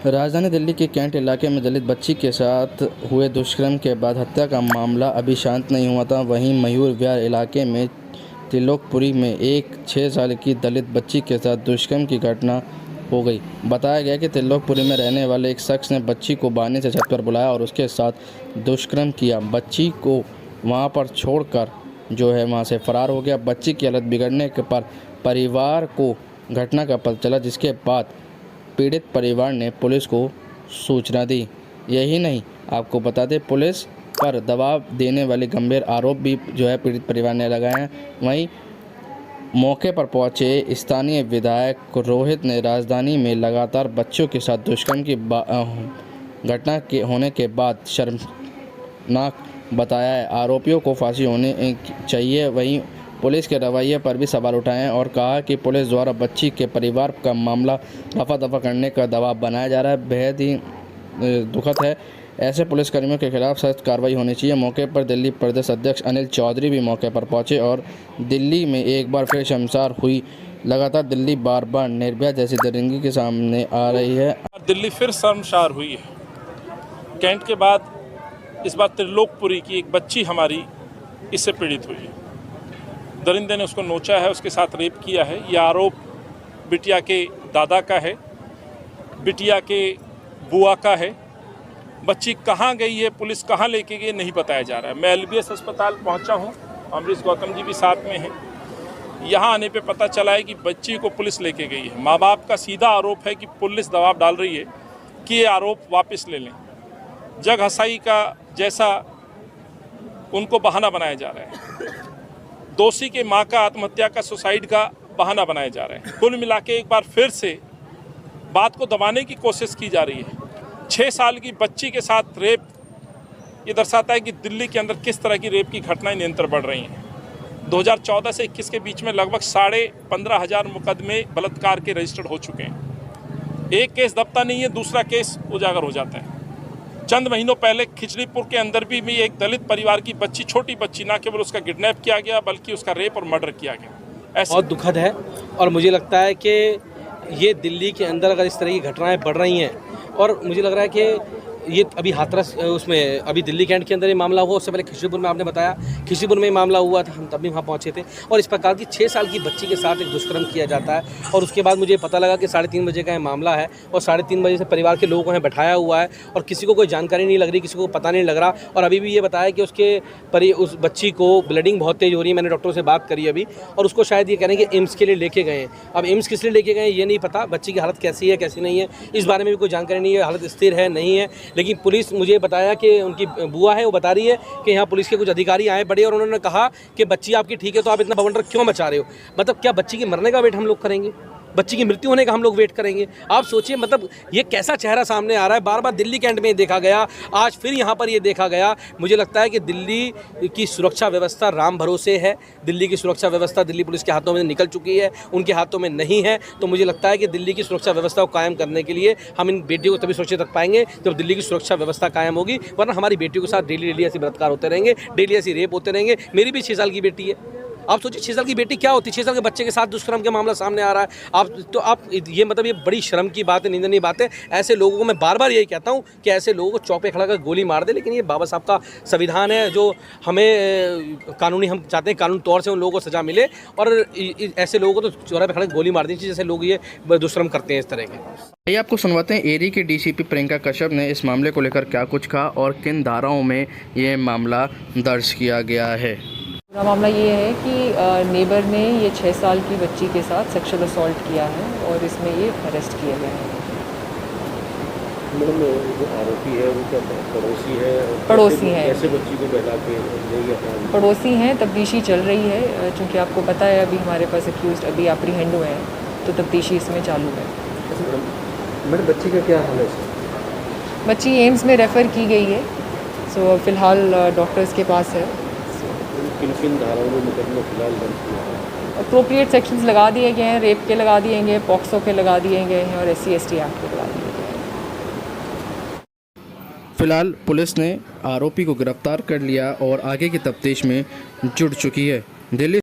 राजधानी दिल्ली के कैंट इलाके में दलित बच्ची के साथ हुए दुष्कर्म के बाद हत्या का मामला अभी शांत नहीं हुआ था। वहीं मयूर विहार इलाके में त्रिलोकपुरी में एक 6 साल की दलित बच्ची के साथ दुष्कर्म की घटना हो गई। बताया गया कि त्रिलोकपुरी में रहने वाले एक शख्स ने बच्ची को बहाने से छत पर बुलाया और उसके साथ दुष्कर्म किया। बच्ची को वहां पर छोड़कर वहां से फरार हो गया। बच्ची की हालत बिगड़ने पर परिवार को घटना का पता चला, जिसके बाद पीड़ित परिवार ने पुलिस को सूचना दी। यही नहीं, आपको बता दें, पुलिस पर दबाव देने वाले गंभीर आरोप भी पीड़ित परिवार ने लगाए हैं। वहीं मौके पर पहुंचे स्थानीय विधायक रोहित ने राजधानी में लगातार बच्चों के साथ दुष्कर्म की घटना के होने के बाद शर्मनाक बताया है। आरोपियों को फांसी होनी चाहिए। वहीं पुलिस के रवैये पर भी सवाल उठाए हैं और कहा कि पुलिस द्वारा बच्ची के परिवार का मामला रफा दफा करने का दबाव बनाया जा रहा है। बेहद ही दुखद है। ऐसे पुलिसकर्मियों के खिलाफ सख्त कार्रवाई होनी चाहिए। मौके पर दिल्ली प्रदेश अध्यक्ष अनिल चौधरी भी मौके पर पहुंचे और दिल्ली में एक बार फिर शर्मसार हुई। लगातार दिल्ली बार बार निर्भया जैसी दरिंदगी के सामने आ रही है। दिल्ली फिर शर्मसार हुई है। कैंट के बाद इस बार त्रिलोकपुरी की एक बच्ची हमारी इससे पीड़ित हुई है। दरिंदे ने उसको नोचा है, उसके साथ रेप किया है। यह आरोप बिटिया के दादा का है, बिटिया के बुआ का है। बच्ची कहाँ गई है, पुलिस कहाँ लेके गई, नहीं बताया जा रहा है। मैं LBS अस्पताल पहुँचा हूँ, अमरीश गौतम जी भी साथ में हैं। यहाँ आने पे पता चला है कि बच्ची को पुलिस लेके गई है। माँ बाप का सीधा आरोप है कि पुलिस दबाव डाल रही है कि ये आरोप वापस ले लें। जग हसाई का जैसा उनको बहाना बनाया जा रहा है। दोषी के मां का आत्महत्या का, सुसाइड का बहाना बनाया जा रहा है। कुल मिला के एक बार फिर से बात को दबाने की कोशिश की जा रही है। 6 साल की बच्ची के साथ रेप, ये दर्शाता है कि दिल्ली के अंदर किस तरह की रेप की घटनाएं निरंतर बढ़ रही हैं। 2014 से 21 के बीच में लगभग 15,500 मुकदमे बलात्कार के रजिस्टर्ड हो चुके हैं। एक केस दबता नहीं है, दूसरा केस उजागर हो जाता है। चंद महीनों पहले खिचड़ीपुर के अंदर भी एक दलित परिवार की बच्ची, छोटी बच्ची, ना केवल उसका किडनैप किया गया बल्कि उसका रेप और मर्डर किया गया। ऐसा बहुत दुखद है और मुझे लगता है कि ये दिल्ली के अंदर अगर इस तरह की घटनाएं बढ़ रही हैं, और मुझे लग रहा है कि ये अभी हाथरस उसमें अभी दिल्ली कैंट के अंदर ये मामला हुआ, उससे पहले खिचड़ीपुर में आपने बताया, खिचड़ीपुर में मामला हुआ था, हम तब भी वहाँ पहुँचे थे। और इस प्रकार की 6 साल की बच्ची के साथ एक दुष्कर्म किया जाता है और उसके बाद मुझे पता लगा कि 3:30 बजे का ये मामला है और 3:30 बजे से परिवार के लोगों को यहाँ बैठाया हुआ है और किसी को कोई जानकारी नहीं लग रही, किसी को पता नहीं लग रहा। और अभी भी ये बताया कि उस बच्ची को ब्लीडिंग बहुत तेज़ हो रही है। मैंने डॉक्टर से बात करी अभी और उसको शायद ये कह रहे हैं कि एम्स के लिए लेके गए हैं। अब एम्स किस लिए लेके गए ये नहीं पता। बच्ची की हालत कैसी है, कैसी नहीं है, इस बारे में भी कोई जानकारी नहीं है। हालत स्थिर है, नहीं है। लेकिन पुलिस, मुझे बताया कि उनकी बुआ है, वो बता रही है कि यहाँ पुलिस के कुछ अधिकारी आए बड़े और उन्होंने कहा कि बच्ची आपकी ठीक है, तो आप इतना बवंडर क्यों मचा रहे हो। मतलब क्या बच्ची के मरने का वेट हम लोग करेंगे? बच्ची की मृत्यु होने का हम लोग वेट करेंगे? आप सोचिए, मतलब ये कैसा चेहरा सामने आ रहा है। बार बार दिल्ली कैंट में ये देखा गया, आज फिर यहाँ पर ये देखा गया। मुझे लगता है कि दिल्ली की सुरक्षा व्यवस्था राम भरोसे है। दिल्ली की सुरक्षा व्यवस्था दिल्ली पुलिस के हाथों में निकल चुकी है, उनके हाथों में नहीं है। तो मुझे लगता है कि दिल्ली की सुरक्षा व्यवस्था को कायम करने के लिए हम इन बेटियों को तभी सुरक्षित रख पाएंगे जब दिल्ली की सुरक्षा व्यवस्था कायम होगी। वरना हमारी बेटियों के साथ डेली ऐसे बलात्कार होते रहेंगे, डेली ऐसी रेप होते रहेंगे। मेरी भी 6 साल की बेटी है। आप सोचिए 6 साल की बेटी क्या होती है। 6 साल के बच्चे के साथ दुष्कर्म का मामला सामने आ रहा है। आप ये मतलब ये बड़ी शर्म की बात है, निंदनीय बात है। ऐसे लोगों को मैं बार बार यही कहता हूँ कि ऐसे लोगों को चौक पे खड़ा कर गोली मार दे। लेकिन ये बाबा साहब का संविधान है जो हमें कानूनी, हम चाहते हैं कानून तौर से उन लोगों को सजा मिले और ऐसे लोगों को तो चौराहे पे खड़ा गोली मार देनी चाहिए जैसे लोग ये दुष्कर्म करते हैं इस तरह के। आइए आपको सुनवाते हैं एरी के DCP प्रियंका कश्यप ने इस मामले को लेकर क्या कुछ कहा और किन धाराओं में ये मामला दर्ज किया गया है। पूरा मामला ये है कि नेबर ने ये 6 साल की बच्ची के साथ सेक्सुअल असॉल्ट किया है और इसमें ये अरेस्ट किए गए हैं। मैडम, जो आरोपी है वो क्या पड़ोसी है? पड़ोसी हैं। ऐसे बच्ची को बहला के पड़ोसी हैं। तफ्तीशी चल रही है, चूँकि आपको पता है अभी हमारे पास एक्यूज्ड अभी एप्रीहेंड हुए हैं, तो तफ्तीशी इसमें चालू है। मैडम, बच्ची का क्या हाल है? बच्ची एम्स में रेफ़र की गई है। सो फ़िलहाल डॉक्टर्स के पास है। किन धाराओं में मुकदमा फिलहाल दर्ज किया है? अप्रोप्रिएट सेक्शंस लगा दिए गए हैं, रेप के लगा दिए गए, पॉक्सो के लगा दिए गए हैं और SC/ST एक्ट के लगा दिए गए हैं। फिलहाल पुलिस ने आरोपी को गिरफ्तार कर लिया और आगे की तफ्तीश में जुट चुकी है। दिल्ली